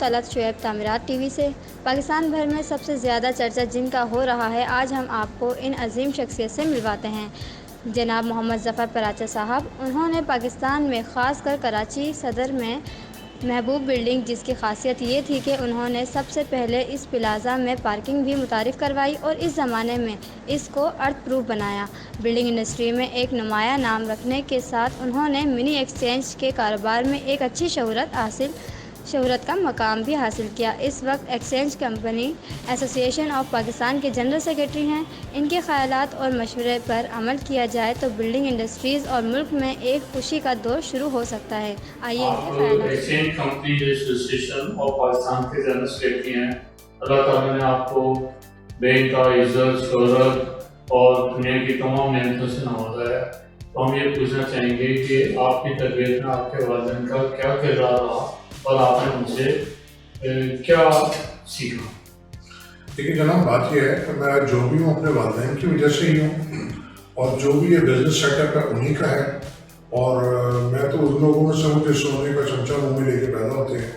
طلعت شعیب تعمیرات T V سے۔ پاکستان بھر میں سب سے زیادہ چرچا جن کا ہو رہا ہے، آج ہم آپ کو ان عظیم شخصیت سے ملواتے ہیں۔ جناب محمد ظفر پراچا صاحب، انہوں نے پاکستان میں خاص کر کراچی صدر میں محبوب بلڈنگ، جس کی خاصیت یہ تھی کہ انہوں نے سب سے پہلے اس پلازا میں پارکنگ بھی متعارف کروائی اور اس زمانے میں اس کو ارتھ پروف بنایا۔ بلڈنگ انڈسٹری میں ایک نمایاں نام رکھنے کے ساتھ انہوں نے منی ایکسچینج کے کاروبار میں ایک اچھی شہرت کا مقام بھی حاصل کیا۔ اس وقت ایکسچینج کمپنی ایسوسی ایشن آف پاکستان کے جنرل سیکرٹری ہیں۔ ان کے خیالات اور مشورے پر عمل کیا جائے تو بلڈنگ انڈسٹریز اور ملک میں ایک خوشی کا دور شروع ہو سکتا ہے۔ آئیے ان کے خیالات۔ ایکسچینج کمپنی ایسوسی ایشن آف پاکستان کے جنرل سیکرٹری ہیں۔ اللہ تعالیٰ نے آپ کو بے انتہا عزت، شہرت اور دنیا کی تمام نعمتوں سے نوازا ہے۔ تو ہم یہ پوچھنا چاہیں گے کہ آپ کی تربیت میں آپ کے والدین کا کیا کردار رہا اور آپ نے ان سے کیا سیکھا؟ دیکھیے جناب، بات یہ ہے کہ میں جو بھی ہوں اپنے والدین کی وجہ سے ہی ہوں، اور جو بھی یہ بزنس سیٹ اپ ہے انہیں کا ہے، اور میں تو ان لوگوں میں سے ہوں جو سونے کا چمچہ منہ میں لے کے پیدا ہوتے ہیں۔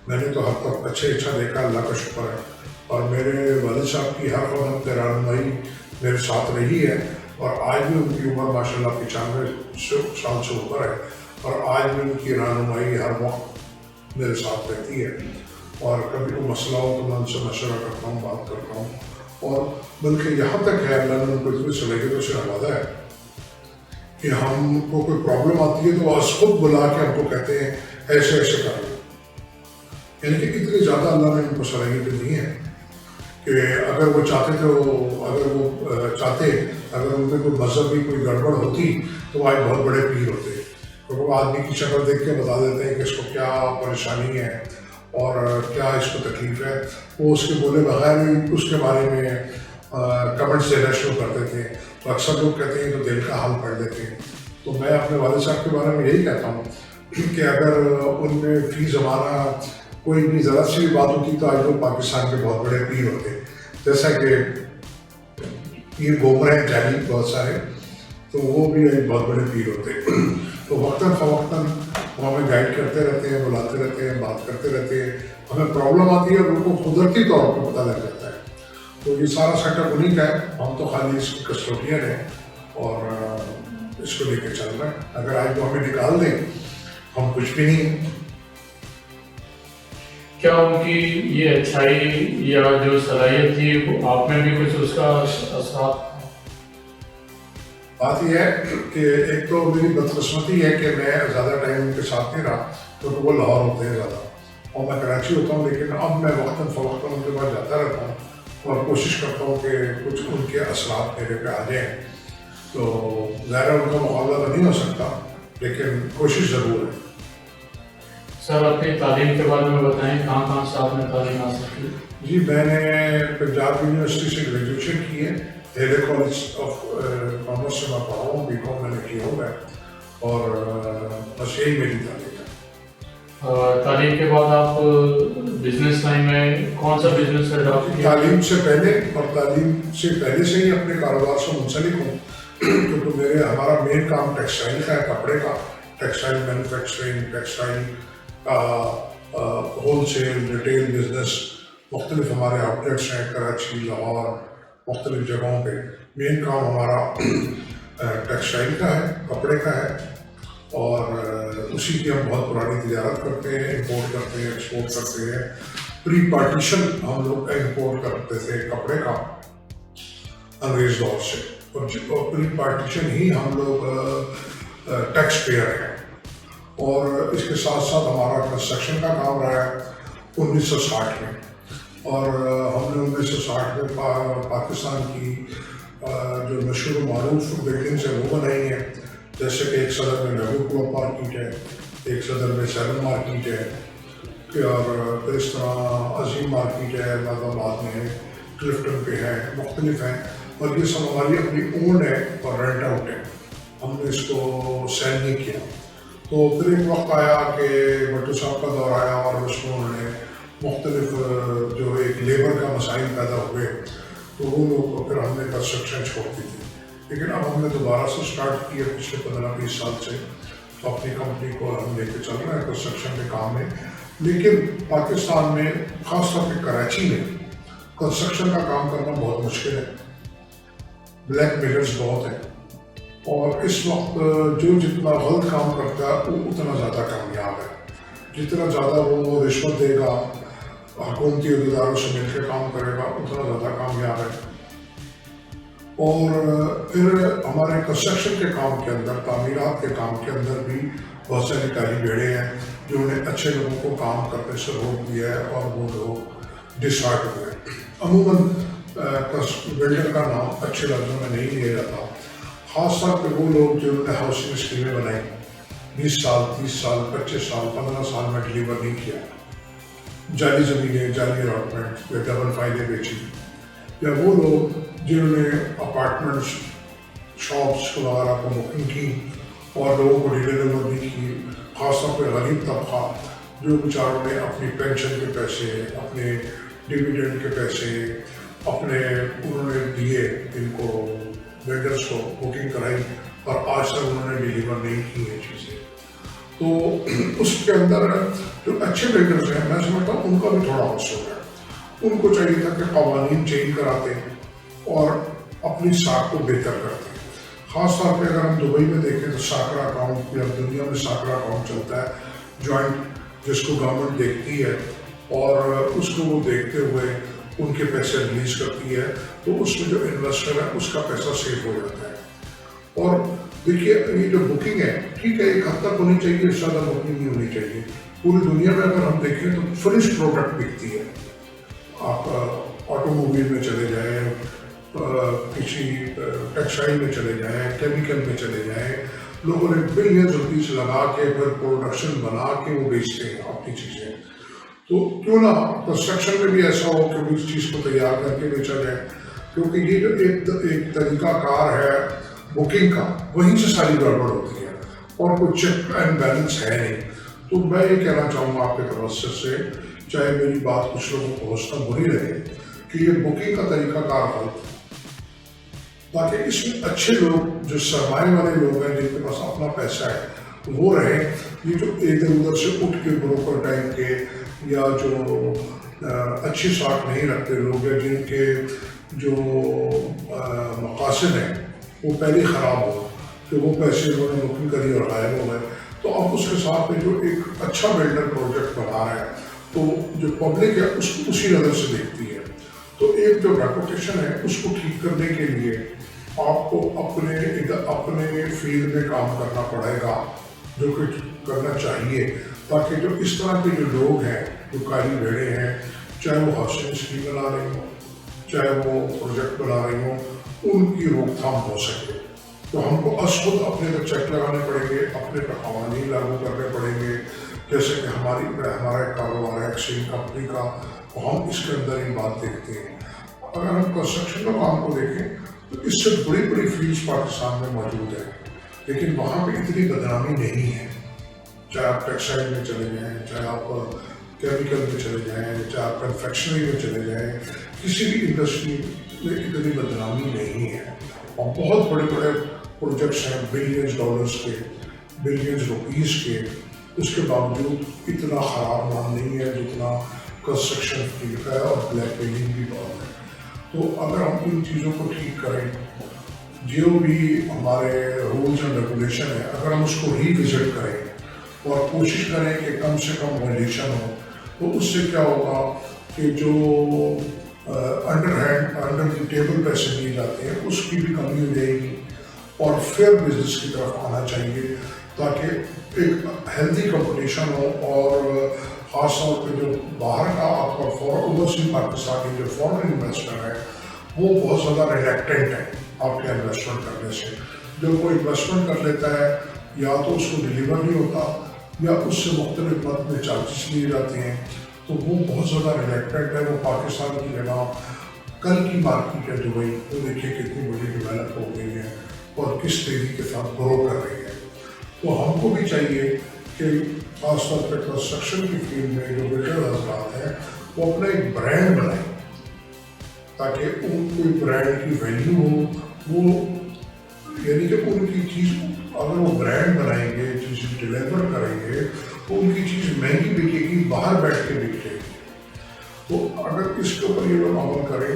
میں نے تو حد تک اچھا دیکھا، اللہ کا شکر ہے، اور میرے والد صاحب کی ہر قدم پہ رہنمائی میرے ساتھ رہی ہے، اور آج بھی ان کی عمر ماشاء اللہ 95 سال سے اوپر ہے، اور آج بھی ان کی رہنمائی ہر وقت میرے ساتھ رہتی ہے، اور کبھی کوئی مسئلہ ہو تو میں ان سے مشورہ کرتا ہوں، بات کرتا ہوں، اور بلکہ یہاں تک ہے اللہ نے ان کو اتنی صلاحیتوں سے نوازا ہے کہ ہم کو کوئی پرابلم آتی ہے تو وہ خود بلا کے ہم کو کہتے ہیں ایسے ایسے کر لو۔ یعنی کہ اتنی زیادہ اللہ نے ان کو صلاحیتیں دی ہیں کہ اگر وہ چاہتے اگر ان پہ کوئی مذہبی کوئی گڑبڑ ہوتی تو وہ آج بہت بڑے پیر ہوتے، کیونکہ وہ آدمی کی شکل دیکھ کے بتا دیتے ہیں کہ اس کو کیا پریشانی ہے اور کیا اس کو تکلیف ہے۔ وہ اس کے بولے بغیر ہی اس کے بارے میں کمنٹس دینا شروع کرتے تھے، تو اکثر لوگ کہتے ہیں تو دل کا حال پڑھ لیتے ہیں۔ تو میں اپنے والد صاحب کے بارے میں یہی کہتا ہوں کہ اگر ان میں فی زمانہ کوئی بھی ذرا سی بھی بات ہوتی تو آج وہ پاکستان کے بہت بڑے پیر ہوتے، جیسا کہ پیر گھوم ہیں جعلی بہت سارے، تو وہ بھی ایک بہت بڑے پیر ہوتے۔ تو وقتاً فوقتاً وہ ہمیں گائیڈ کرتے رہتے ہیں، بلاتے رہتے ہیں، بات کرتے رہتے ہیں۔ ہمیں پرابلم آتی ہے ان کو قدرتی طور پر پتہ لگ جاتا ہے۔ تو یہ سارا سیٹ اپ انہیں کا ہے، ہم تو خالی اس کی کسٹوڈین ہیں اور اس کو لے کے چل رہے ہیں۔ اگر آج وہ ہمیں نکال دیں ہم کچھ بھی نہیں ہیں۔ کیا ان کی یہ اچھائی یا جو صلاحیت تھی وہ آپ میں بھی کچھ اس کا اثرات؟ بات یہ ہے کہ ایک تو میری بدقسمتی ہے کہ میں زیادہ ٹائم ان کے ساتھ نہیں رہا، کیونکہ وہ لاہور ہوتے ہیں زیادہ اور میں کراچی ہوتا ہوں، لیکن اب میں وقتاً فوقتاً ان کے پاس جاتا رہتا ہوں اور کوشش کرتا ہوں کہ کچھ ان کے اثرات میرے پہ آ جائیں۔ تو ظاہر ان کا مقابلہ تو نہیں ہو سکتا، لیکن کوشش ضرور ہے۔ سر، اپنی تعلیم کے بارے میں بتائیں، کہاں سے آپ نے تعلیم حاصل کی؟ جی، میں نے پنجاب یونیورسٹی سے گریجویشن کی ہے، دہلی کالج آف کامرس سے میں پڑھا ہوں، بی کام میں نے کیا ہوا ہے، اور بس یہی میری تعلیم ہے۔ تعلیم کے بعد آپ بزنس لائن میں کون سا بزنس سے اڈاپٹ کیا؟ تعلیم سے پہلے اور تعلیم سے پہلے سے ہی اپنے کاروبار سے منسلک ہوں، کیونکہ ہمارا مین کام ٹیکسٹائل کا ہے، کپڑے کا، ٹیکسٹائل مینوفیکچرنگ، ٹیکسٹائل کا ہول سیل ریٹیل بزنس، مختلف ہمارے آؤٹ لیٹس ہیں کراچی، لاہور، مختلف جگہوں پہ۔ مین کام ہمارا ٹیکسٹائل کا ہے، کپڑے کا ہے، اور اسی کی ہم بہت پرانی تجارت کرتے ہیں، امپورٹ کرتے ہیں، ایکسپورٹ کرتے ہیں۔ پری پارٹیشن ہم لوگ امپورٹ کرتے تھے کپڑے کا انگریز دور سے، اور پری پارٹیشن ہی ہم لوگ ٹیکس پیئر ہیں۔ اور اس کے ساتھ ساتھ ہمارا کنسٹرکشن کا کام رہا ہے 1960 میں، اور ہم نے 1960 میں پاکستان کی جو مشہور و معروف بلڈنگس ہیں وہ بنائی ہیں، جیسے کہ ایک صدر میں محبوب کلب مارکیٹ ہے، ایک صدر میں سیون مارکیٹ ہے، اور پھر اس طرح عظیم مارکیٹ ہے، مراد آباد میں ہے، کلفٹن پہ ہے، مختلف ہیں، اور یہ سب ہماری اپنی اون ہے اور رینٹ آؤٹ ہے، ہم نے اس کو سیل نہیں کیا۔ تو پھر ایک وقت آیا کہ بھٹو صاحب کا دور آیا اور اس میں انہوں نے مختلف جو ایک لیبر کا مسائل پیدا ہوئے، تو وہ لوگ پھر ہم نے کنسٹرکشن چھوڑ دی تھی۔ لیکن اب ہم نے دوبارہ سے اسٹارٹ کیا پچھلے 15-20 سال سے، تو اپنی کمپنی کو ہم لے کے چل رہے ہیں کنسٹرکشن کے کام میں، لیکن پاکستان میں خاص طور پہ کراچی میں کنسٹرکشن کا کام کرنا بہت مشکل ہے، بلیک میلرز بہت ہیں، اور اس وقت جو جتنا غلط کام کرتا ہے وہ اتنا زیادہ کامیاب ہے، جتنا زیادہ وہ رشوت دے گا، حکومتی عہدیداروں سے مل کے کام کرے گا، اتنا زیادہ کامیاب ہے۔ اور پھر ہمارے کنسٹرکشن کے کام کے اندر، تعمیرات کے کام کے اندر بھی بہت ساری کالی بیڑے ہیں جنہوں نے اچھے لوگوں کو کام کرنے سے روک دیا ہے اور وہ لوگ ڈسہارٹ ہوئے۔ عموماً بلڈر کا نام اچھے لفظوں میں نہیں لیا جاتا، خاص طور پہ وہ لوگ جنہوں نے ہاؤسنگ اسکیمیں بنائی، 20 سال 30 سال 25 سال 15 سال میں ڈلیور نہیں کیا، جعلی زمینیں، جعلی الاٹمنٹ یا ڈبل فائلیں بیچی، یا وہ لوگ جنہوں نے اپارٹمنٹس شاپس وغیرہ کو بکنگ کی اور لوگوں کو ڈلیور نہیں کی، خاص طور پہ غریب طبقہ جو بیچاروں نے اپنی پینشن کے پیسے، اپنے ڈویڈنڈ کے پیسے انہوں نے دیے ان کو وینڈرس کو، بکنگ کرائی اور آج تک انہوں نے ڈلیور نہیں کی یہ چیزیں۔ تو اس کے اندر جو اچھے وینڈرز ہیں میں سمجھتا ہوں ان کا بھی تھوڑا قصور ہے، ان کو چاہیے تھا کہ قوانین چینج کراتے اور اپنی ساکھ کو بہتر کرتے۔ خاص طور پہ اگر ہم دبئی میں دیکھیں تو ساکرا اکاؤنٹ، یا دنیا میں ساکرا اکاؤنٹ چلتا ہے جوائنٹ، جس کو گورنمنٹ دیکھتی ہے اور اس کو وہ دیکھتے ہوئے ان کے پیسے ریلیز کرتی ہے، تو اس میں جو انویسٹر ہے اس کا پیسہ سیو ہو جاتا ہے۔ اور دیکھیے یہ جو بکنگ ہے ٹھیک ہے، ایک حد تک ہونی چاہیے، اس سے زیادہ بکنگ نہیں ہونی چاہیے۔ پوری دنیا میں اگر ہم دیکھیں تو فنش پروڈکٹ بکتی ہے، آپ آٹو موبائل میں چلے جائیں، کسی ٹیکسٹائل میں چلے جائیں، کیمیکل میں چلے جائیں، لوگوں نے بلینز روپیز لگا کے پھر پروڈکشن بنا کے وہ بیچتے ہیں اپنی چیزیں۔ تو کیوں نہ کنسٹرکشن میں بھی ایسا ہو کہ اس چیز کو تیار کر کے بیچا جائے، کیونکہ یہ جو ایک طریقہ کار ہے بکنگ کا، وہیں سے ساری گڑبڑ ہوتی ہے اور کوئی چیک اینڈ بیلنس ہے نہیں۔ تو میں یہ کہنا چاہوں گا آپ کے توسط سے، چاہے میری بات کچھ لوگوں کو پہنچنا بری رہے، کہ یہ بکنگ کا طریقہ کار ہو تاکہ اس میں اچھے لوگ، جو سرمایہ والے لوگ ہیں جن کے پاس اپنا پیسہ ہے، وہ رہیں۔ یہ جو ادھر ادھر سے اٹھ کے بروکر ٹائپ کے یا جو اچھی ساکھ نہیں رکھتے لوگ، یا جن کے جو مقاصد ہیں وہ پہلے ہی خراب ہو، کہ وہ پیسے انہوں نے بکنگ کری اور غائب ہو گئے، تو اب اس کے ساتھ میں جو ایک اچھا بلڈر پروجیکٹ بنا رہا ہے تو جو پبلک ہے اس کو اسی نظر سے دیکھتی ہے۔ تو ایک جو ریپوٹیشن ہے اس کو ٹھیک کرنے کے لیے آپ کو اپنے فیلڈ میں کام کرنا پڑے گا، جو کچھ کرنا چاہیے، تاکہ جو اس طرح کے جو لوگ ہیں، جو کالی بھیڑیں ہیں، چاہے وہ ہاؤسنگ اسکیم بنا رہے ہوں، چاہے وہ پروجیکٹ بنا رہے ہوں، ان کی روک تھام ہو سکے۔ تو ہم کو خود اپنے پہ چیک لگانے پڑیں گے، اپنے پہ قوانین لاگو کرنے پڑیں گے، جیسے کہ ہمارا ایک کاروبار ہے ایکسچینج کمپنی کا، تو ہم اس کے اندر ہی بات دیکھتے ہیں۔ اگر ہم کنسٹرکشن کا کام کو دیکھیں تو اس سے بڑی بڑی فیلڈز پاکستان میں موجود ہیں، لیکن وہاں پہ اتنی بدنامی نہیں ہے۔ چاہے آپ ٹیکسٹائل میں چلے جائیں، چاہے آپ کیمیکل میں چلے جائیں، چاہے آپ کنفیکشنری میں چلے جائیں، کسی بھی انڈسٹری میں اتنی بدنامی نہیں ہے۔ اور بہت بڑے بڑے پروجیکٹس ہیں، بلینز ڈالرز کے، بلینز روپیز کے، اس کے باوجود اتنا خراب نام نہیں ہے جتنا کنسٹرکشن فیلڈ کا ہے، اور بلیک میلنگ بھی بہت ہے۔ تو اگر ہم ان چیزوں کو ٹھیک کریں، جو بھی ہمارے رولز اینڈ ریگولیشن ہے، اگر ہم اس کو ری وزٹ کریں اور کوشش کریں کہ کم سے کم وائلیشن ہو، تو اس سے کیا ہوگا کہ جو انڈر دی ٹیبل پیسے دیے جاتے ہیں اس کی بھی کمی ہو جائے گی، اور فیئر بزنس کی طرف آنا چاہیے، تاکہ ایک ہیلدی کمپٹیشن ہو۔ اور خاص طور پہ جو باہر کا آپ کا اوورسیز پاکستانی جو فارن انویسٹر ہے وہ بہت زیادہ ریلیکٹنٹ ہے آپ کے انویسٹمنٹ کرنے سے۔ جو کوئی انویسٹمنٹ کر لیتا ہے، یا تو اس کو ڈلیور نہیں ہوتا، یا اس سے مختلف مد میں چارجز لیے جاتے ہیں، تو وہ بہت زیادہ ریلیکٹنٹ ہے۔ وہ پاکستان کی جگہ کل کی مارکیٹ ہے دبئی، وہ دیکھیے کتنی بڑی ڈیولپ ہو گئی ہے اور کس تیزی کے ساتھ گرو کر رہی ہے۔ تو ہم کو بھی چاہیے کہ خاص طور پہ کنسٹرکشن کی فیلڈ میں جو بلڈر حضرات ہیں وہ اپنا ایک برانڈ بنائیں، تاکہ ان کوئی برانڈ کی ویلیو ہو۔ وہ یعنی کہ ان کی چیز اگر وہ برانڈ بنائیں گے، چیز ڈیلیور کریں گے، تو ان کی چیز مہنگی بکے گی، باہر بیٹھ کے بک جائے گی۔ تو اگر اس کے اوپر یہ لوگ عمل کریں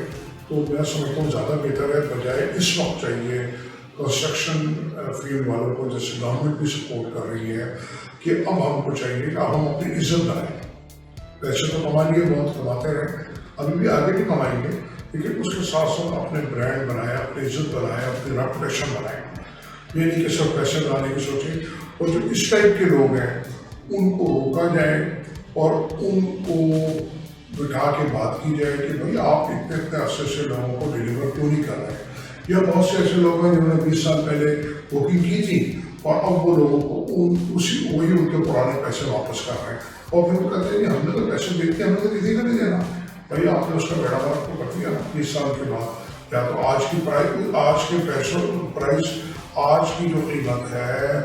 تو میں سمجھتا ہوں زیادہ بہتر ہے، بجائے اس وقت چاہیے کنسٹرکشن فیلڈ والوں کو، جیسے گورنمنٹ بھی سپورٹ کر رہی ہے، کہ اب ہم کو چاہیے کہ اب ہم اپنی عزت بنائیں۔ پیسے تو کما لیے، بہت کماتے رہیں، ابھی بھی آگے بھی کمائیں گے، لیکن اس کے ساتھ ساتھ اپنے برانڈ بنائیں، اپنی عزت بنائیں، اپنی ریپوٹیشن بنائیں۔ یہ نہیں کہ صرف پیسے بنانے کی سوچیں۔ اور جو اس ٹائپ کے لوگ ہیں ان کو روکا جائے اور ان کو بٹھا کے بات کی جائے کہ بھائی آپ اتنے عرصے سے لوگوں کو ڈیلیور کیوں نہیں کر رہے۔ یا بہت سے ایسے لوگ ہیں جنہوں نے 20 سال پہلے بکنگ کی تھی اور اب وہ لوگوں کو وہی ان کے پرانے پیسے واپس کر رہے ہیں، اور پھر وہ کہتے ہیں کہ ہم نے تو پیسے دیتے ہیں، ہم نے تو کسی کا نہیں دینا۔ بھائی آپ نے اس کا بیڑا غرق تو کر دیا 20 سال کے بعد۔ یا تو آج کی پرائز، آج کے پیسوں پرائز، آج کی جو قیمت ہے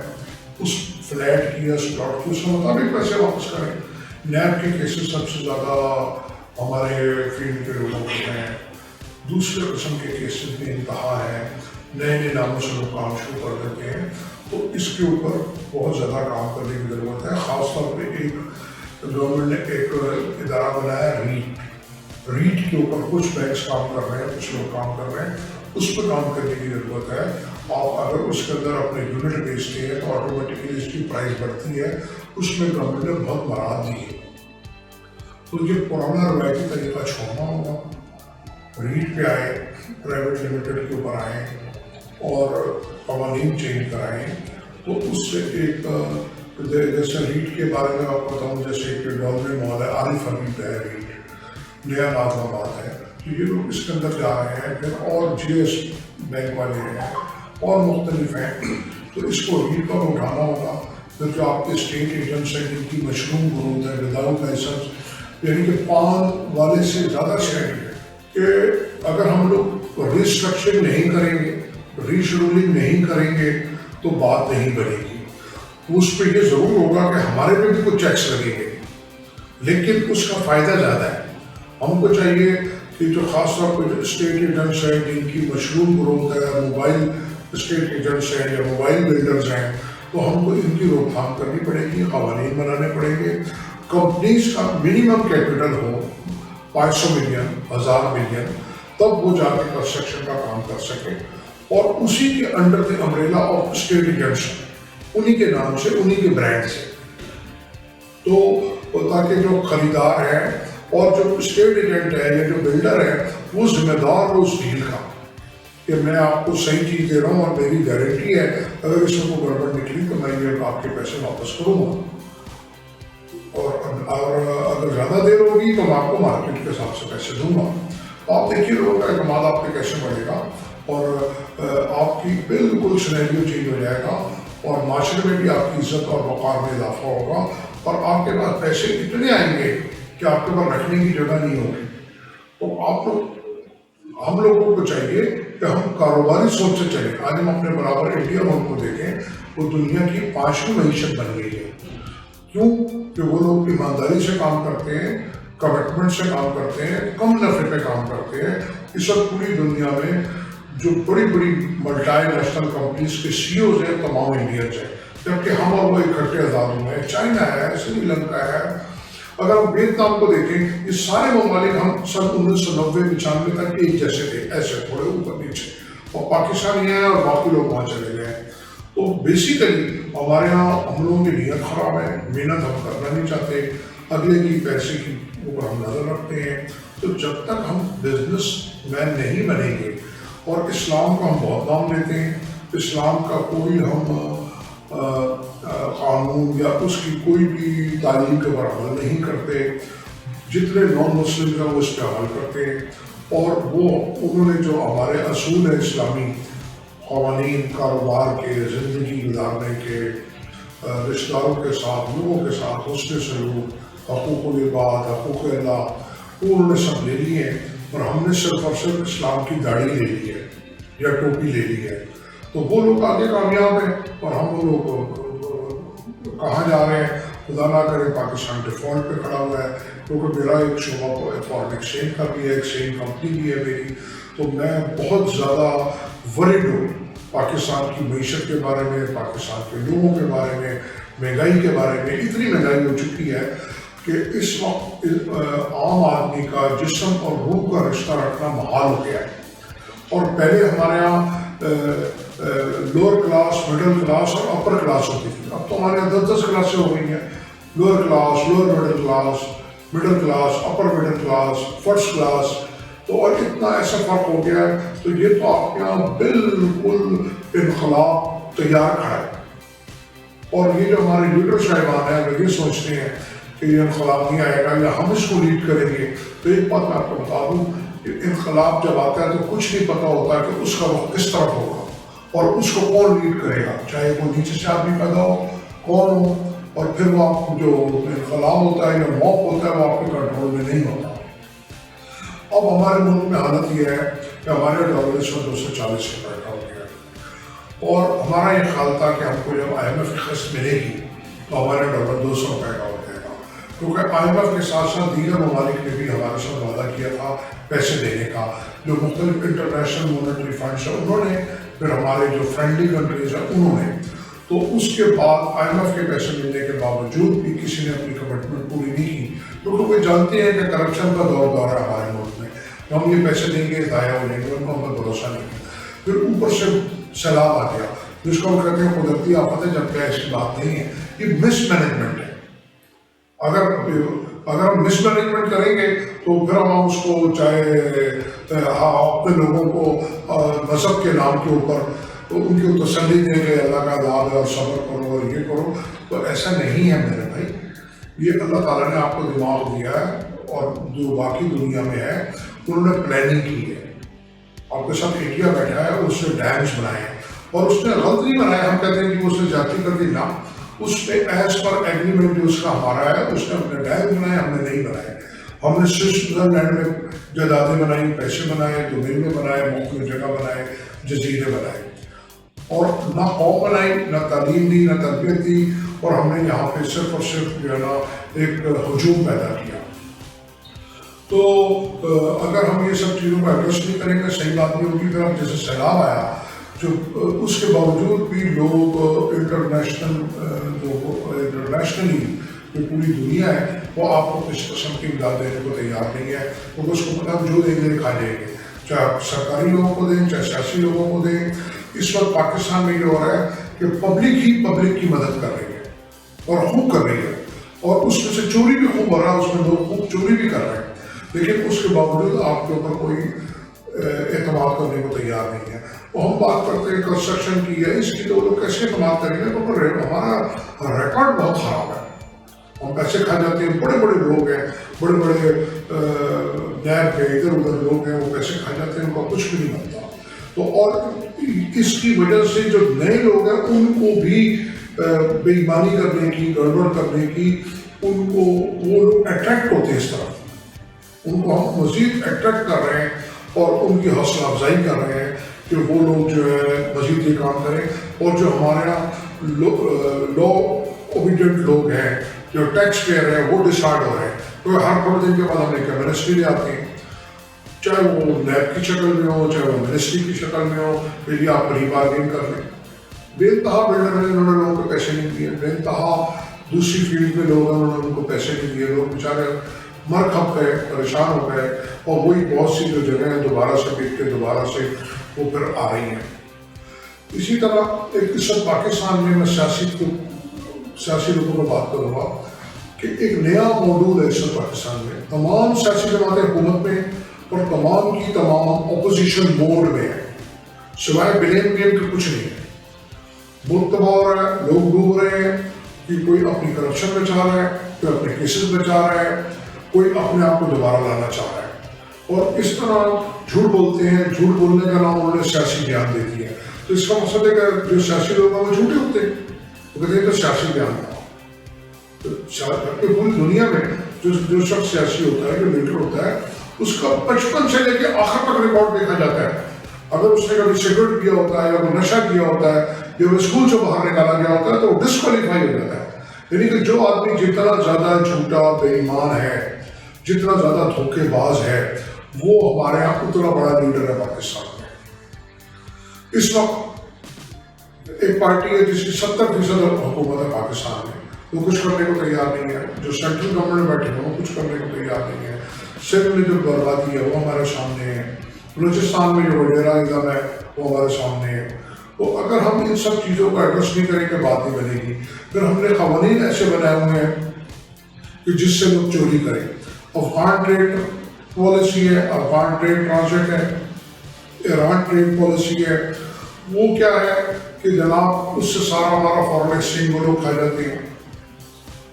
اس فلیٹ کی یا اس پلاٹ کی، اس کے مطابق پیسے واپس کریں۔ نیب کے کیسز سب سے زیادہ ہمارے فیلڈ کے لوگوں کے ہیں، دوسرے قسم کے کیسز میں انتہا ہے، نئے نئے ناموں سے لوگ کام شروع کر دیتے ہیں۔ تو اس کے اوپر بہت زیادہ کام کرنے کی ضرورت ہے۔ خاص طور پہ ایک گورنمنٹ نے ایک ادارہ بنایا ریٹ کے اوپر، کچھ بینکس کام کر رہے ہیں، کچھ لوگ کام کر رہے ہیں، اس پہ کام کرنے کی ضرورت ہے۔ اور اگر اس کے اندر اپنے یونٹ بیچتے ہیں تو آٹومیٹکلی اس کی پرائز بڑھتی ہے۔ اس میں گورنمنٹ نے بہت مراحت دی ہے۔ تو یہ پرانا روایتی طریقہ چھوڑنا ہوگا، ریٹ پہ آئے، پرائیویٹ لمیٹڈ کے اوپر آئیں اور قوانین چینج کرائیں۔ تو اس سے ایک جیسے ریٹ کے بارے میں آپ بتاؤں، جیسے ایک ڈالمن مال ہے، عارف حبیب ہے، ریٹ نیا نازم آباد ہے، تو یہ لوگ اس کے اندر جا رہے ہیں۔ پھر اور جی ایس بینک والے ہیں اور مختلف ہیں، تو اس کو ریٹ پر اٹھانا ہوگا۔ پھر جو آپ کے اسٹیٹ ایجنٹس ہیں جن کی مشروم گروتھ ہے وداؤٹ لائسنس، یعنی کہ پان والے سے زیادہ اسٹینڈرڈ ہے، کہ اگر ہم لوگ ریسٹرکچرنگ نہیں کریں گے، ریشیڈولنگ نہیں کریں گے تو بات نہیں بنے گی۔ اس پہ یہ ضرور ہوگا کہ ہمارے پہ بھی کچھ ٹیکس لگیں گے، لیکن اس کا فائدہ زیادہ ہے۔ ہم کو چاہیے کہ جو خاص طور پہ جو اسٹیٹ ایجنٹس ہیں جن کی مشروم گروتھ ہے، موبائل اسٹیٹ ایجنٹس ہیں یا موبائل بلڈرز ہیں، تو ہم کو ان کی روک تھام کرنی پڑے گی، قوانین بنانے پڑیں گے۔ کمپنیز کا منیمم کیپٹل ہو 500 ملین، 1000 ملین، تب وہ جا کے کنسٹرکشن کا کام کر سکے، اور اسی کے under the umbrella of estate agents, انہی کے نام سے، انہی کے برانڈ سے، تو تاکہ جو خریدار ہیں اور جو اسٹیٹ ایجنٹ ہے یا جو بلڈر ہے وہ ذمہ دار ہو اس ڈیل کا، کہ میں آپ کو صحیح چیز دے رہا ہوں اور میری گارنٹی ہے اگر اس میں کوئی گڑبڑ نکلی تو میں یہ آپ کے پیسے واپس کروں گا، اور اگر زیادہ دیر ہوگی تو میں آپ کو مارکیٹ کے حساب سے پیسے دوں گا۔ آپ دیکھیے لوگوں کا اعتماد آپ پہ کیسے بڑھے گا، اور آپ کی بالکل سینیریو چینج ہو جائے گا، اور معاشرے میں بھی آپ کی عزت اور وقار میں اضافہ ہوگا، اور آپ کے پاس پیسے اتنے آئیں گے کہ آپ کے پاس رکھنے کی جگہ نہیں ہوگی۔ تو ہم لوگوں کو چاہیے کہ ہم کاروباری سوچ سے چلیں۔ آج ہم اپنے برابر انڈیا ملک کو دیکھیں، وہ دنیا کی 5ویں معیشت بن گئی ہے۔ کیوں؟ کہ وہ لوگ ایمانداری سے کام کرتے ہیں، کمٹمنٹ سے کام کرتے ہیں، کم نفع پہ کام کرتے ہیں۔ اس وقت پوری دنیا میں جو بڑی بڑی ملٹی نیشنل کمپنیز کے سی اوز ہیں تمام انڈینز ہیں، جبکہ ہم اور وہ اکٹھے آزاد ہوئے ہیں۔ چائنا ہے، سری لنکا ہے، اگر ہم ویتنام کو دیکھیں، یہ سارے ممالک ہم سن 1990-95 تک ایک جیسے تھے، ایسے تھوڑے اوپر نیچے، اور پاکستان یہ ہے اور باقی لوگ وہاں چلے گئے ہیں۔ تو بیسیکلی ہمارے یہاں ہم لوگوں کی نیت خراب ہے، محنت ہم کرنا نہیں چاہتے، اگلے کی پیسے کی اوپر ہم نظر رکھتے ہیں۔ تو جب تک ہم بزنس مین نہیں بنیں گے، اور اسلام کا ہم بہت نام لیتے ہیں، اسلام کا کوئی ہم قانون یا اس کی کوئی بھی تعلیم کے اوپر عمل نہیں کرتے، جتنے نان مسلم ہیں وہ اس پہ عمل کرتے ہیں، اور وہ انہوں نے جو ہمارے اصول ہیں اسلامی قوانین، کاروبار کے، زندگی گزارنے کے، رشتہ داروں کے ساتھ، لوگوں کے ساتھ حسن سلوک، حقوق العباد، حقوق اللہ، وہ انہوں نے سب لے لیے ہیں، اور ہم نے صرف اور صرف اسلام کی داڑھی لے لی ہے یا ٹوپی لے لی ہے۔ تو وہ لوگ آگے کامیاب ہیں، اور ہم لوگ کہاں جا رہے ہیں؟ خدا نہ کرے پاکستان ڈیفالٹ پہ کھڑا ہوا ہے، کیونکہ میرا ایک شعبہ فارن ایکسچینج کا بھی ہے، ایکسچینج کمپنی بھی ہے میری، تو میں بہت زیادہ ورڈ ہوں پاکستان کی معیشت کے بارے میں، پاکستان کے لوگوں کے بارے میں، مہنگائی کے بارے میں. اتنی مہنگائی ہو چکی ہے کہ اس وقت عام آدمی کا جسم اور روح کا رشتہ رکھنا محال ہو گیا ہے. اور پہلے ہمارے یہاں لوور کلاس، مڈل کلاس اور اپر کلاس ہوتی تھی. اب تو ہمارے یہاں 10 کلاسیں ہو گئی ہیں. Lower class, lower middle class, middle class, upper middle class, first class. تو اور اتنا ایسا فرق ہو گیا ہے. تو یہ تو آپ کے یہاں بالکل انقلاب تیار کھڑا ہے. اور یہ جو ہمارے لیڈر صاحبان ہیں وہ یہ سوچتے ہیں کہ یہ انقلاب نہیں آئے گا یا ہم اس کو لیڈ کریں گے. تو ایک بات میں آپ کو بتا دوں کہ انقلاب جب آتا ہے تو کچھ نہیں پتہ ہوتا کہ اس کا وقت کس طرف ہوگا اور اس کو کون لیڈ کرے گا، چاہے وہ نیچے سے آدمی پیدا ہو، کون ہو. اور پھر وہ آپ کو جو انقلاب ہوتا ہے یا موقع ہوتا ہے وہ آپ کے کنٹرول میں نہیں ہوتا. اب ہمارے ملک میں حالت یہ ہے کہ ہمارے ڈالر اس وقت 240 سے بیٹھا ہو گیا ہے. اور ہمارا یہ خیال تھا کہ ہم کو جب IMF کی قسط ملے گی تو ہمارے ڈالر 200 روپے کا ہو جائے گا، کیونکہ IMF کے ساتھ ساتھ دیگر ممالک نے بھی ہمارے ساتھ وعدہ کیا تھا پیسے دینے کا. جو مختلف انٹرنیشنل مونیٹری فنڈس ہیں انہوں نے، پھر ہمارے جو فرینڈلی کنٹریز ہیں انہوں نے. تو اس کے بعد IMF کے پیسے ملنے کے باوجود بھی کسی نے اپنی کمٹمنٹ پوری نہیں کی، کیونکہ وہ جانتے ہیں کہ کرپشن کا دور ہے ہمارے ملک میں. ہم یہ پیسے دیں گے ضائع ہو جائیں گے، ان کو ہم پر بھروسہ نہیں کیا. پھر اوپر سے سیلاب آ گیا جس کو ہم کہتے ہیں قدرتی آفت ہے، جبکہ ایسی بات نہیں ہے. یہ مس مینجمنٹ ہے. اگر ہم مس مینجمنٹ کریں گے تو پھر ہم اس کو چاہے اپنے لوگوں کو مذہب کے نام کے اوپر ان کو تسلی دیں کہ اللہ کا عذاب ہے اور صبر کرو اور یہ کرو، تو ایسا نہیں ہے میرے بھائی. یہ اللہ تعالیٰ نے آپ کو دماغ دیا ہے اور جو باقی دنیا میں ہے انہوں نے پلاننگ کی ہے. آپ کے ساتھ انڈیا بیٹھا ہے، اس نے ڈیمز بنائے ہیں اور اس نے غلط نہیں بنائے. ہم کہتے ہیں کہ اس نے جاتی کر دی، نہ، اس نے ایز پر ایگریمنٹ جو اس کا ہمارا ہے اس نے اپنے ڈیمز بنائے، ہم نے نہیں بنائے. ہم نے سوئٹزرلینڈ میں جائیدادیں بنائی، پیسے بنائے، دبئی میں بنائے، مختلف جگہ بنائے، جزیرے بنائے، اور نہ قوم بنائی، نہ تعلیم دی، نہ تربیت دی. اور ہم نے یہاں پہ صرف اور صرف جو ہے نا ایک ہجوم پیدا کیا. تو اگر ہم یہ سب چیزوں کو ایڈریس نہیں کریں گے صحیح بات نہیں ہوگی. پھر ہم جیسے سیلاب آیا، جو اس کے باوجود بھی لوگ انٹرنیشنلی جو پوری دنیا ہے وہ آپ کو کس قسم کی امداد دینے کو تیار نہیں ہے، کیونکہ اس کو پتہ ہم جو دیں گے کھا جائیں گے، چاہے آپ سرکاری لوگوں کو دیں چاہے سیاسی لوگوں کو دیں. اس وقت پاکستان میں یہ ہو رہا ہے کہ پبلک ہی پبلک کی مدد کر رہی ہے اور خوب کر رہی ہے، اور اس میں سے چوری بھی خوب ہو رہا ہے، اس میں لوگ خوب چوری بھی کر رہے ہیں. لیکن اس کے باوجود آپ کے اوپر کوئی اعتماد کرنے کو تیار نہیں ہے. وہ ہم بات کرتے ہیں کنسٹرکشن کی ہے، اس کی تو وہ لوگ کیسے اعتماد کریں گے، کیونکہ ہمارا ریکارڈ بہت خراب ہے. ہم پیسے کھا جاتے ہیں، بڑے بڑے لوگ ہیں، بڑے بڑے نیب کے ادھر ادھر لوگ ہیں، وہ پیسے کھا جاتے ہیں، ان کا کچھ بھی نہیں بنتا. تو اور اس کی وجہ سے جو نئے لوگ ہیں ان کو بھی بے ایمانی کرنے کی، گڑبڑ کرنے کی، ان کو وہ لوگ اٹریکٹ ہوتے ہیں اس طرف. ان کو ہم مزید اٹریکٹ کر رہے ہیں اور ان کی حوصلہ افزائی کر رہے ہیں کہ وہ لوگ جو ہے مزید یہ کام کریں. اور جو ہمارے یہاں لا اوبیڈینٹ لوگ ہیں، جو ٹیکس پیئر ہیں، وہ ڈسکارڈ ہو رہے ہیں. تو ہر 2 دن کے بعد ہم ایک منسٹری لے آتے ہیں، چاہے وہ نیب کی شکل میں ہو چاہے وہ منسٹری کی شکل میں ہو، پھر آپ ری بارگین کر لیں. بے انتہا بلڈر نے انہوں نے لوگوں کو پیسے نہیں دیے، بے انتہا دوسری فیلڈ میں لوگ انہوں نے ان کو پیسے نہیں دیے. لوگ بیچارے مر کھپ گئے، پریشان ہو گئے، اور وہی بہت سی جو جگہیں دوبارہ سے دیکھ کے دوبارہ سے وہ پھر آ رہی ہیں. اسی طرح ایک اس وقت پاکستان میں سیاسی لوگوں کو بات کروں گا کہ ایک نیا موجود ہے اس وقت پاکستان میں. تمام سیاسی جماعتیں حکومت میں اور تمام کی تمام اپوزیشن موڈ میں ہے، سوائے بلیم گیم کے کچھ نہیں ہے. ملک تباہ ہو رہا ہے، لوگ ڈوب رہے ہیں، کہ کوئی اپنی کرپشن بچا رہا ہے، کوئی اپنے کیسز بچا رہا ہے، کوئی اپنے آپ کو دوبارہ لانا چاہ رہا ہے. اور اس طرح جھوٹ بولتے ہیں. جھوٹ بولنے کا نام انہوں نے سیاسی بیان دے دیا ہے. تو اس کا مقصد ہے کہ جو سیاسی لوگ ہیں وہ جھوٹے ہوتے ہیں، وہ کہتے ہیں تو سیاسی بیان تھا. پوری دنیا میں جو شخص سیاسی ہوتا ہے، جو لیڈر ہوتا ہے، اس کا 55 سے لے کے آخر تک ریکارڈ دیکھا جاتا ہے. اگر اس نے کبھی سگریٹ پیا ہوتا ہے یا وہ نشہ کیا ہوتا ہے یا وہ اسکول سے باہر نکالا گیا ہوتا ہے تو وہ ڈسکوالیفائی ہو جاتا ہے. یعنی کہ جو آدمی جتنا زیادہ جھوٹا بے ایمان ہے، جتنا زیادہ دھوکے باز ہے، وہ ہمارے یہاں اتنا بڑا لیڈر ہے پاکستان میں. اس وقت ایک پارٹی ہے جس کی 70% حکومت ہے پاکستان میں، وہ کچھ کرنے کو تیار نہیں ہے. جو سینٹرل گورنمنٹ میں بیٹھے ہیں وہ کچھ کرنے کو تیار نہیں ہے. سندھ میں جو بربادی ہے وہ ہمارے سامنے ہے. بلوچستان میں جو وڈیرا ادھم ہے وہ ہمارے سامنے ہے. تو اگر ہم ان سب چیزوں کو ایڈریس نہیں کریں گے بات نہیں بنے گی. پھر ہم نے قوانین ایسے بنائے ہوئے ہیں کہ جس سے لوگ چوری کریں. افغان ٹریڈ پالیسی ہے، افغان ٹریڈ ٹرانزٹ ہے، ایران ٹریڈ پالیسی ہے. وہ کیا ہے کہ جناب اس سے سارا ہمارا فارن ایکسچینج وہ لوگ کھا جاتے ہیں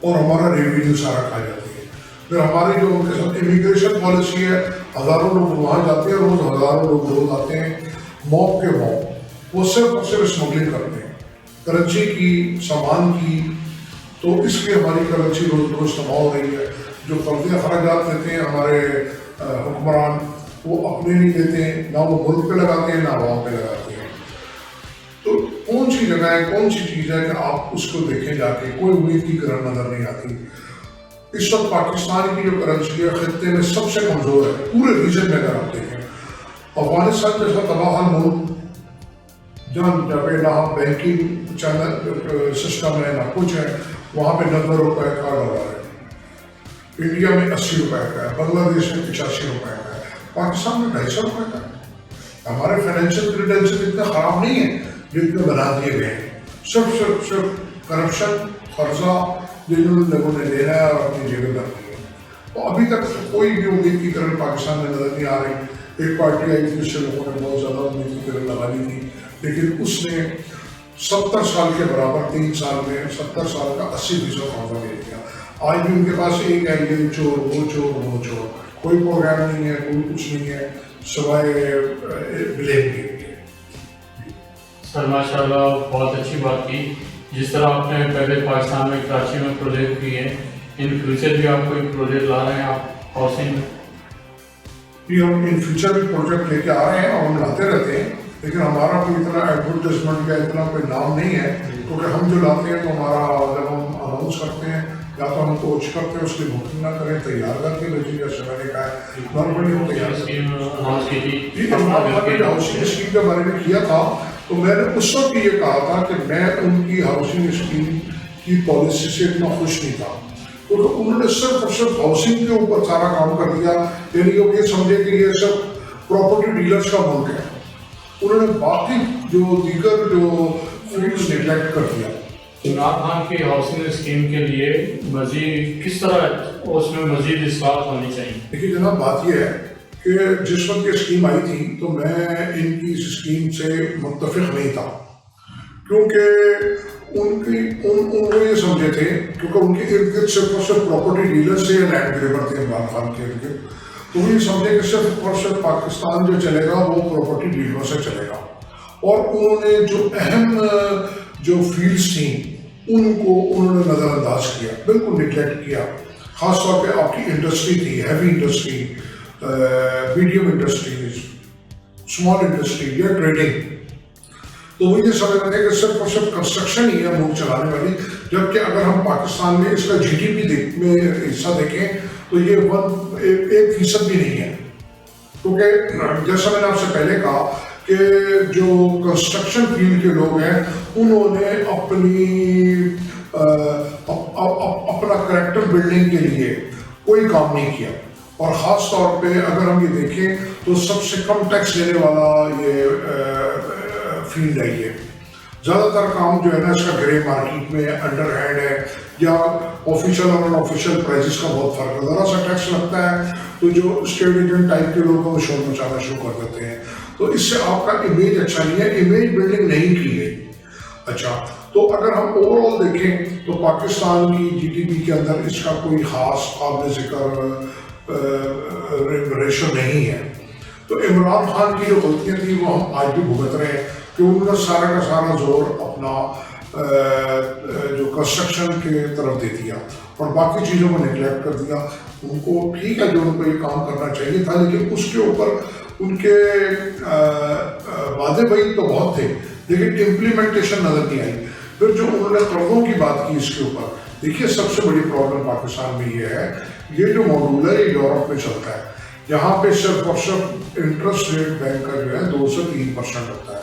اور ہمارا ریونیو سارا کھا جاتے ہیں. پھر ہماری جو ان کے ساتھ امیگریشن پالیسی ہے، ہزاروں لوگ وہاں جاتے ہیں، روز ہزاروں لوگ روز آتے ہیں موب کے موب. وہ صرف اور صرف اسمگلنگ کرتے ہیں کرنسی کی، سامان کی. تو اس لیے ہماری کرنسی روز روز تباہ ہو رہی ہے. جو قرضے اخراجات لیتے ہیں ہمارے حکمران وہ اپنے نہیں لیتے ہیں، نہ وہ ملک پہ لگاتے ہیں نہ عوام پہ لگاتے ہیں. تو کون سی جگہ ہے، کون سی چیز ہے کہ آپ اس کو دیکھیں جا کے کوئی امید کی کرن نظر نہیں آتی. اس وقت پاکستان کی جو کرنسی ہے خطے میں سب سے کمزور ہے پورے ریجن میں. اگر آپ دیکھیں افغانستان جیسا تباہ ملک جب نہ بینکنگ چینل سسٹم ہے نہ کچھ ہے، وہاں پہ 90 روپے کا ڈالر ہے. انڈیا میں 80 روپے کا ہے، بنگلہ دیش میں 85 روپے کا ہے، پاکستان میں 250 روپے کا ہے. ہمارے فائنینشیل کریڈینشیل اتنے خراب نہیں ہیں جتنے بنا دیے گئے ہیں. صرف کرپشن، قرضہ جنہوں لوگوں نے لینا ہے اور اپنی جگہ کرنی ہے. تو ابھی تک کوئی بھی امید کی کرن پاکستان میں نظر نہیں آ رہی. ایک پارٹی آئی تھی جس سے لوگوں نے بہت زیادہ امید کی کرن لگا لی تھی، لیکن اس نے 70 سال کے برابر 3 سال میں 70 سال کا 80% قرضہ لے لیا. آج بھی ان کے پاس ایک ہے یہ چور وہ چور وہ چور، کوئی پروگرام نہیں ہے، کوئی کچھ نہیں ہے سوائے بلیم کے. سر ماشاء اللہ بہت اچھی بات کی. جس طرح آپ نے پہلے پاکستان میں کراچی میں پروجیکٹ کیے ہیں، ان فیوچر بھی آپ کوئی پروجیکٹ لا رہے ہیں آپ ہاؤسنگ میں؟ جی ہم ان فیوچر بھی پروجیکٹ لے کے آ رہے ہیں اور ہم لاتے رہتے ہیں، لیکن ہمارا کوئی اتنا ایڈورٹائزمنٹ کا اتنا کوئی نام نہیں ہے. کیونکہ ہم جو لاتے ہیں تو ہمارا جب ہم اناؤنس کرتے ہیں یا تو ہم کوچ کرتے ہیں اس کی بکنگ نہ کریں، تیار کر کے بھیجیں. جیسے میں نے کہا ہے نارملی ہم تیار ہاؤسنگ اسکیم کے بارے میں کیا تھا، تو میں نے اس وقت یہ کہا تھا کہ میں ان کی ہاؤسنگ اسکیم کی پالیسی سے اتنا خوش نہیں تھا، کیونکہ انہوں نے صرف اور صرف ہاؤسنگ کے اوپر سارا کام کر دیا. یعنی کہ یہ سمجھے کہ یہ سب پراپرٹی ڈیلرس کا ملک ہے. انہوں نے باقی جو دیگر جو فیلڈز نیگلیکٹ کر دیا. عمران خان کی ہاؤسنگ اسکیم کے لیے مزید کس طرح اس میں مزید اصلاحات ہونی چاہیے؟ دیکھیے جناب بات یہ ہے کہ جس وقت یہ اسکیم آئی تھی تو میں ان کی اس اسکیم سے متفق نہیں تھا، کیونکہ ان یہ سمجھے تھے کیونکہ ان کے ارد گرد صرف اور صرف پراپرٹی ڈیلر سے لینڈ گریبر تھے عمران خان کے ارد گرد. تو وہ یہ سمجھے کہ صرف اور صرف پاکستان جو چلے گا وہ پراپرٹی ڈیلر سے چلے گا. اور انہوں نے جو اہم جو فیلڈس تھیں ان کو انہوں نے نظر انداز کیا، بالکل نگلیکٹ کیا. خاص طور پہ آپ کی انڈسٹری تھی، heavy industry, medium industries, small industry یا ٹریڈنگ. تو وہ یہ سمجھ رہے تھے کہ صرف اور صرف کنسٹرکشن ہی ہے ملک چلانے والی، جبکہ اگر ہم پاکستان میں اس کا GDP میں حصہ دیکھیں تو یہ 1% بھی نہیں ہے. کیونکہ جیسا میں نے آپ سے پہلے کہا کہ جو کنسٹرکشن فیلڈ کے لوگ ہیں انہوں نے اپنا کریکٹر بلڈنگ کے لیے کوئی کام نہیں کیا. اور خاص طور پہ اگر ہم یہ دیکھیں تو سب سے کم ٹیکس لینے والا یہ فیلڈ ہے. یہ زیادہ تر کام جو ہے نا اس کا گرے مارکیٹ میں انڈر ہینڈ ہے، یا آفیشیل اور نان آفیشیل پرائزز کا بہت فرق ہے. ذرا سا ٹیکس لگتا ہے تو جو اسٹیٹ ایجنٹ ٹائپ کے لوگ ہیں وہ شور مچانا شروع کر دیتے ہیں. تو اس سے آپ کا امیج اچھا نہیں ہے، امیج بلڈنگ نہیں کی گئی. اچھا تو اگر ہم اوور آل دیکھیں تو پاکستان کی GDP کے اندر اس کا کوئی خاص قابل ذکر ریشو نہیں ہے. تو عمران خان کی جو غلطیاں تھیں وہ ہم آج بھی بھگت رہے ہیں کہ انہوں نے سارا کا سارا زور اپنا جو کنسٹرکشن کے طرف دے دیا اور باقی چیزوں کو نگلیکٹ کر دیا. ان کو ٹھیک ہے جو ان کو یہ کام کرنا چاہیے تھا، لیکن اس کے اوپر ان کے وعدے بھائی تو بہت تھے لیکن امپلیمنٹیشن نظر نہیں آئی. پھر جو انہوں نے قرضوں کی بات کی اس کے اوپر، دیکھیے سب سے بڑی پرابلم پاکستان میں یہ ہے، یہ جو ماڈول ہے یہ یورپ میں چلتا ہے، جہاں پہ صرف اور صرف انٹرسٹ ریٹ بینک کا جو ہے 2 سے 3% ہوتا ہے.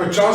50